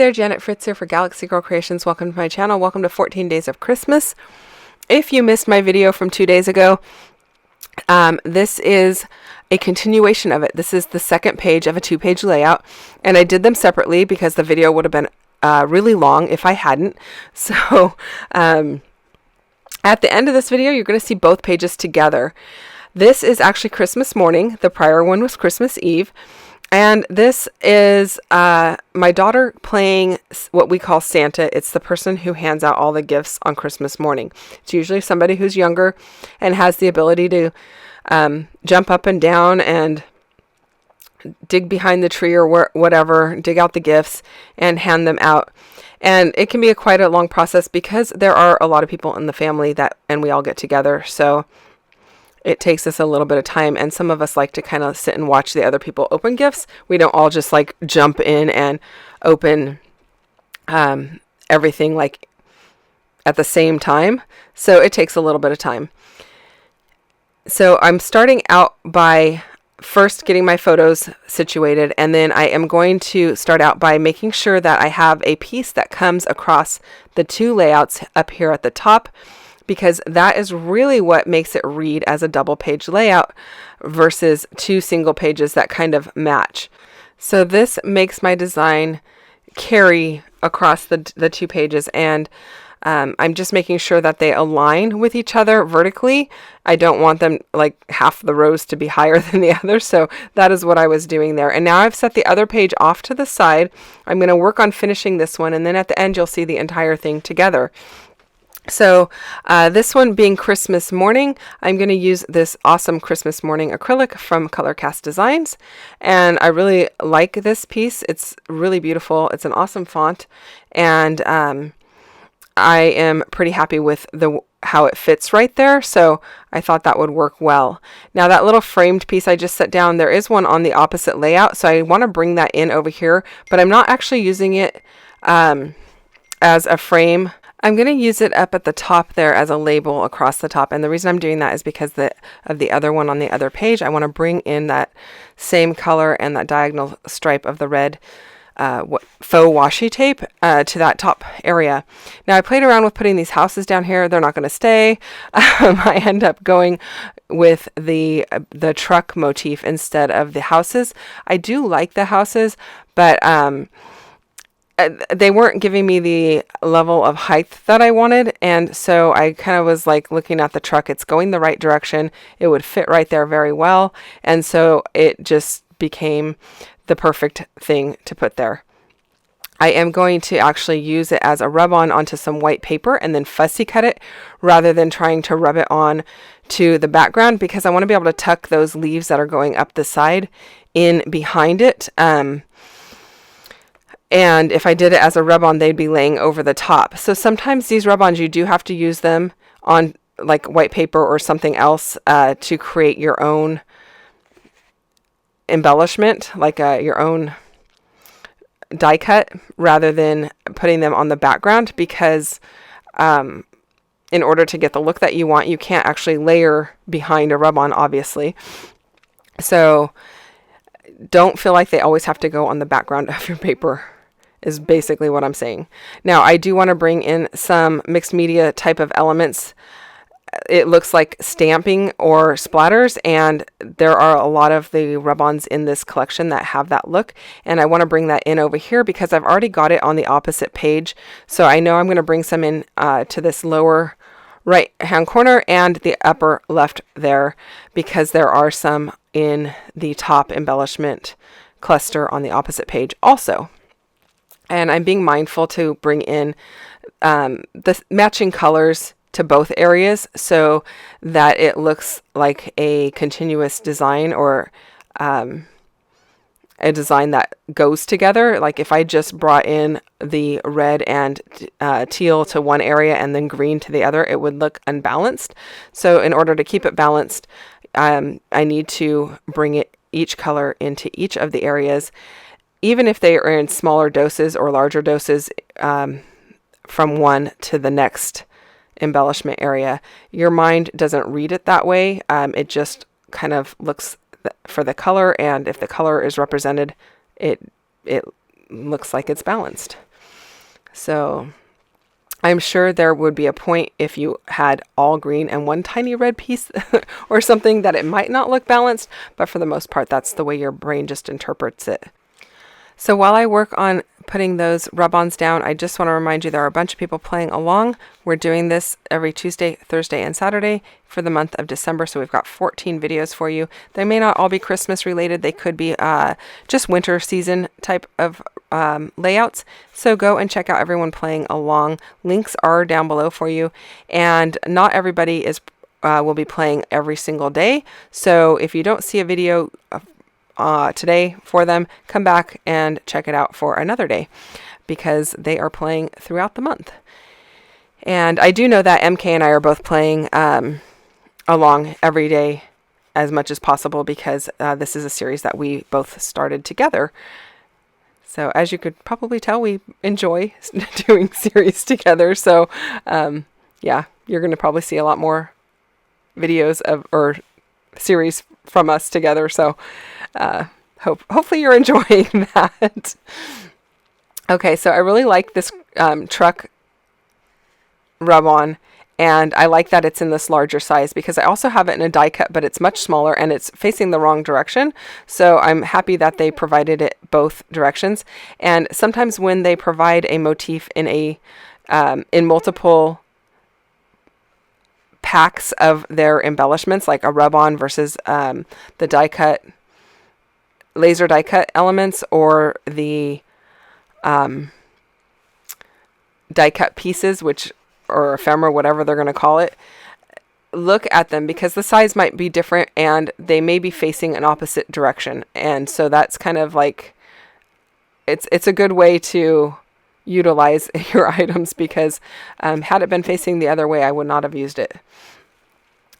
There, Janet Fritz here for Galaxy Girl Creations. Welcome to my channel. Welcome to 14 Days of Christmas. If you missed my video from 2 days ago, this is a continuation of it. This is the second page of a 2-page layout, and I did them separately because the video would have been really long if I hadn't. So at the end of this video, you're going to see both pages together. This is actually Christmas morning. The prior one was Christmas Eve. And this is my daughter playing what we call Santa. It's the person who hands out all the gifts on Christmas morning. It's usually somebody who's younger and has the ability to jump up and down and dig behind the tree or whatever, dig out the gifts and hand them out. And it can be quite a long process because there are a lot of people in the family and we all get together. So it takes us a little bit of time, and some of us like to kind of sit and watch the other people open gifts. We don't all just like jump in and open everything like at the same time. So it takes a little bit of time. So I'm starting out by first getting my photos situated, and then I am going to start out by making sure that I have a piece that comes across the two layouts up here at the top, because that is really what makes it read as a double page layout versus two single pages that kind of match. So this makes my design carry across the two pages, and I'm just making sure that they align with each other vertically. I don't want them like half the rows to be higher than the other, so that is what I was doing there. And now I've set the other page off to the side. I'm going to work on finishing this one, and then at the end you'll see the entire thing together. So this one being Christmas morning, I'm going to use this awesome Christmas morning acrylic from Colorcast Designs, and I really like this piece. It's really beautiful. It's an awesome font, and I am pretty happy with how it fits right there, so I thought that would work well. Now that little framed piece I just set down, there is one on the opposite layout, so I want to bring that in over here, but I'm not actually using it as a frame. I'm going to use it up at the top there as a label across the top, and the reason I'm doing that is because of the other one on the other page. I want to bring in that same color and that diagonal stripe of the red faux washi tape to that top area. Now I played around with putting these houses down here. They're not going to stay. I end up going with the truck motif instead of the houses. I do like the houses, but they weren't giving me the level of height that I wanted, and so I kind of was like looking at the truck. It's going the right direction. It would fit right there very well, and so it just became the perfect thing to put there. I am going to actually use it as a rub-on onto some white paper and then fussy cut it rather than trying to rub it on to the background, because I want to be able to tuck those leaves that are going up the side in behind it. And if I did it as a rub-on, they'd be laying over the top. So sometimes these rub-ons, you do have to use them on like white paper or something else to create your own embellishment, like your own die cut, rather than putting them on the background, because in order to get the look that you want, you can't actually layer behind a rub-on, obviously. So don't feel like they always have to go on the background of your paper, is basically what I'm saying. Now I do want to bring in some mixed media type of elements. It looks like stamping or splatters, and there are a lot of the rub-ons in this collection that have that look, and I want to bring that in over here because I've already got it on the opposite page. So I know I'm going to bring some in to this lower right hand corner and the upper left there, because there are some in the top embellishment cluster on the opposite page also. And I'm being mindful to bring in the matching colors to both areas so that it looks like a continuous design, or a design that goes together. Like if I just brought in the red and teal to one area and then green to the other, it would look unbalanced. So in order to keep it balanced, I need to bring each color into each of the areas, even if they are in smaller doses or larger doses, from one to the next embellishment area. Your mind doesn't read it that way. It just kind of looks for the color, and if the color is represented, it looks like it's balanced. So I'm sure there would be a point if you had all green and one tiny red piece or something that it might not look balanced, but for the most part, that's the way your brain just interprets it. So while I work on putting those rub-ons down, I just want to remind you there are a bunch of people playing along. We're doing this every Tuesday, Thursday, and Saturday for the month of December. So we've got 14 videos for you. They may not all be Christmas related. They could be just winter season type of layouts. So go and check out everyone playing along. Links are down below for you. And not everybody will be playing every single day. So if you don't see a video today for them, come back and check it out for another day because they are playing throughout the month. And I do know that MK and I are both playing along every day as much as possible because this is a series that we both started together. So as you could probably tell, we enjoy doing series together. So yeah, you're going to probably see a lot more videos or series from us together. So hopefully you're enjoying that. Okay, so I really like this truck rub-on, and I like that it's in this larger size because I also have it in a die cut, but it's much smaller and it's facing the wrong direction. So I'm happy that they provided it both directions. And sometimes when they provide a motif in in multiple packs of their embellishments, like a rub-on versus the die cut, laser die cut elements, or the die cut pieces, or ephemera, whatever they're going to call it, look at them because the size might be different and they may be facing an opposite direction. And so that's kind of like, it's a good way to utilize your items because had it been facing the other way, I would not have used it.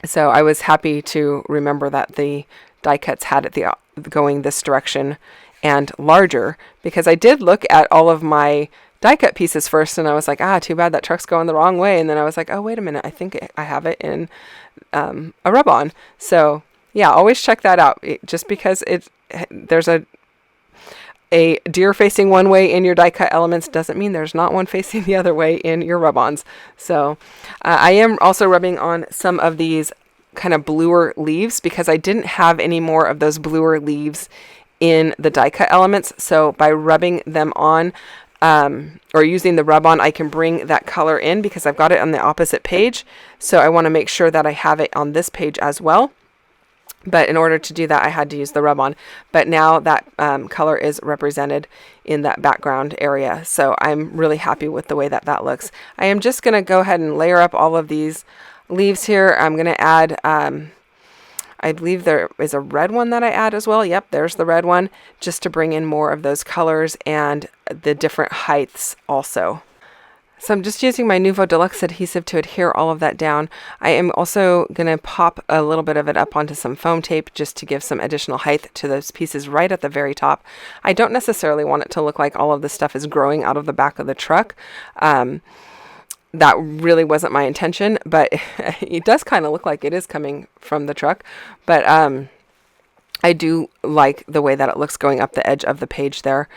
So I was happy to remember that the die cuts had it going this direction and larger, because I did look at all of my die cut pieces first and I was like, too bad that truck's going the wrong way. And then I was like, oh, wait a minute, I think I have it in a rub-on. So yeah, always check that out. Just because there's a deer facing one way in your die cut elements doesn't mean there's not one facing the other way in your rub-ons. So I am also rubbing on some of these kind of bluer leaves because I didn't have any more of those bluer leaves in the die cut elements. So by rubbing them on or using the rub-on, I can bring that color in because I've got it on the opposite page. So I want to make sure that I have it on this page as well. But in order to do that, I had to use the rub-on. But now that color is represented in that background area. So I'm really happy with the way that that looks. I am just going to go ahead and layer up all of these leaves here. I'm going to add, I believe there is a red one that I add as well. Yep, there's the red one, just to bring in more of those colors and the different heights also. So I'm just using my Nuvo Deluxe adhesive to adhere all of that down. I am also going to pop a little bit of it up onto some foam tape just to give some additional height to those pieces right at the very top. I don't necessarily want it to look like all of this stuff is growing out of the back of the truck. That really wasn't my intention, but it does kind of look like it is coming from the truck. But I do like the way that it looks going up the edge of the page there.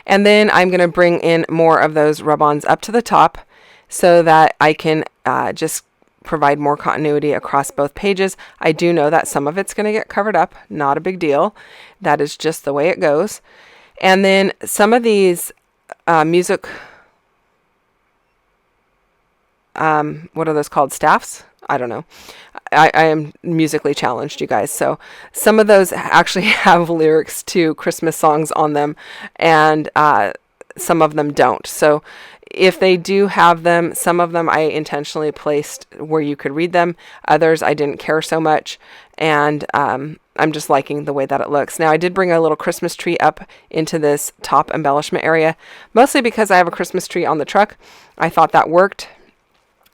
And then I'm going to bring in more of those rub-ons up to the top so that I can just provide more continuity across both pages. I do know that some of it's going to get covered up. Not a big deal. That is just the way it goes. And then some of these music, what are those called? Staffs? I don't know. I am musically challenged, you guys. So some of those actually have lyrics to Christmas songs on them, and some of them don't. So if they do have them, some of them I intentionally placed where you could read them. Others I didn't care so much, and I'm just liking the way that it looks. Now I did bring a little Christmas tree up into this top embellishment area, mostly because I have a Christmas tree on the truck. I thought that worked,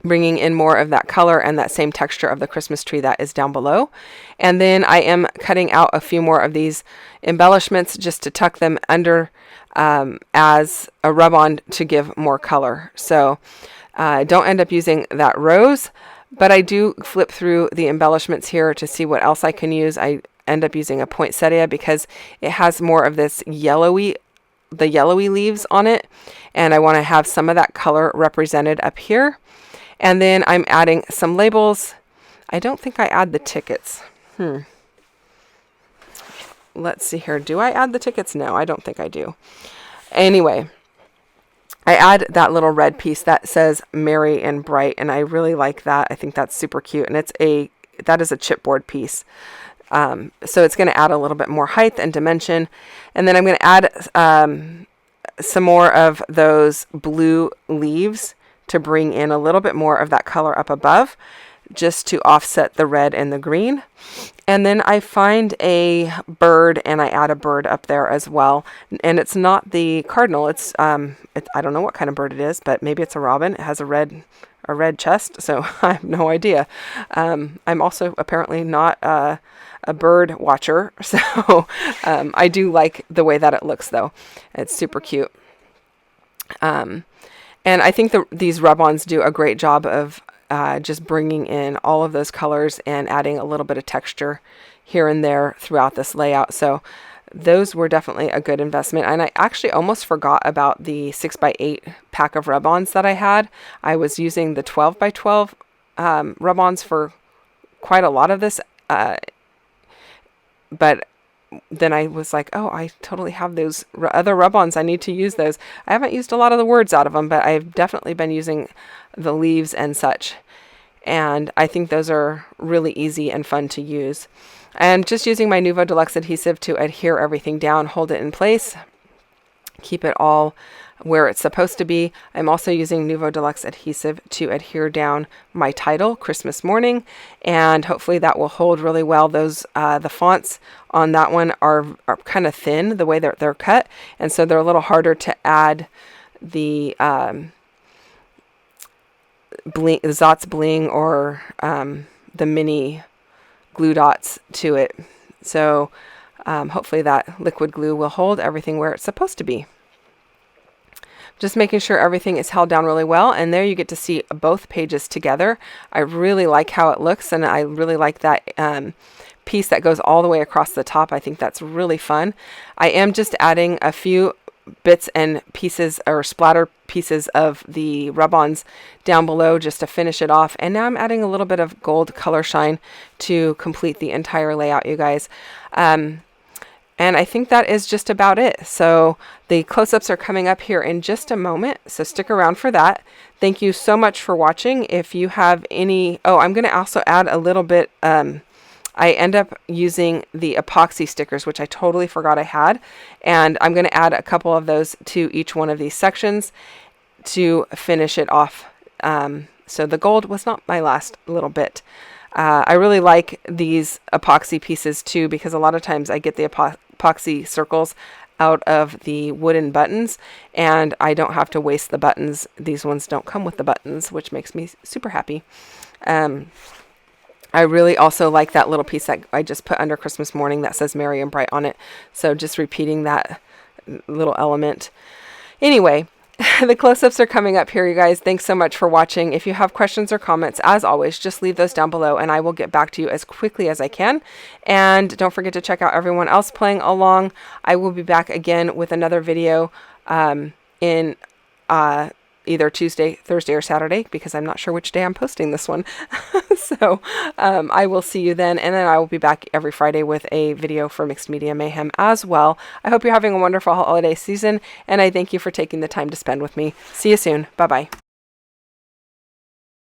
bringing in more of that color and that same texture of the Christmas tree that is down below. And then I am cutting out a few more of these embellishments just to tuck them under as a rub-on to give more color. So don't end up using that rose, but I do flip through the embellishments here to see what else I can use. I end up using a poinsettia because it has more of this yellowy the yellowy leaves on it, and I want to have some of that color represented up here. And then I'm adding some labels. I don't think I add the tickets. Let's see here. Do I add the tickets? No, I don't think I do. Anyway, I add that little red piece that says Merry and Bright, and I really like that. I think that's super cute, and that is a chipboard piece. So it's going to add a little bit more height and dimension. And then I'm going to add some more of those blue leaves to bring in a little bit more of that color up above, just to offset the red and the green. And then I find a bird and I add a bird up there as well. And it's not the cardinal. It's I don't know what kind of bird it is, but maybe it's a robin. It has a red chest, so I have no idea. I'm also apparently not a bird watcher, so I do like the way that it looks, though. It's super cute. And I think these rub-ons do a great job of just bringing in all of those colors and adding a little bit of texture here and there throughout this layout. So those were definitely a good investment. And I actually almost forgot about the 6x8 pack of rub-ons that I had. I was using the 12x12 rub-ons for quite a lot of this. But then I was like, oh, I totally have those other rub-ons. I need to use those. I haven't used a lot of the words out of them, but I've definitely been using the leaves and such. And I think those are really easy and fun to use. And just using my Nuvo Deluxe adhesive to adhere everything down, hold it in place, keep it all where it's supposed to be. I'm also using Nuvo Deluxe adhesive to adhere down my title, Christmas Morning, and hopefully that will hold really well. Those the fonts on that one are kind of thin the way they're cut, and so they're a little harder to add the bling, Zot's bling, or the mini glue dots to it. So hopefully that liquid glue will hold everything where it's supposed to be. Just making sure everything is held down really well, and there you get to see both pages together. I really like how it looks, and I really like that piece that goes all the way across the top. I think that's really fun. I am just adding a few bits and pieces or splatter pieces of the rub-ons down below just to finish it off, and now I'm adding a little bit of gold color shine to complete the entire layout, you guys. And I think that is just about it. So the close-ups are coming up here in just a moment, so stick around for that. Thank you so much for watching. If you have any, I'm going to also add a little bit, I end up using the epoxy stickers, which I totally forgot I had, and I'm going to add a couple of those to each one of these sections to finish it off. So the gold was not my last little bit. I really like these epoxy pieces too, because a lot of times I get the epoxy circles out of the wooden buttons, and I don't have to waste the buttons. These ones don't come with the buttons, which makes me super happy. I really also like that little piece that I just put under Christmas Morning that says Merry and Bright on it. So just repeating that little element. Anyway, the close-ups are coming up here, you guys. Thanks so much for watching. If you have questions or comments, as always, just leave those down below and I will get back to you as quickly as I can. And don't forget to check out everyone else playing along. I will be back again with another video in either Tuesday, Thursday, or Saturday, because I'm not sure which day I'm posting this one. So I will see you then, and then I will be back every Friday with a video for Mixed Media Mayhem as well. I hope you're having a wonderful holiday season, and I thank you for taking the time to spend with me. See you soon. Bye-bye.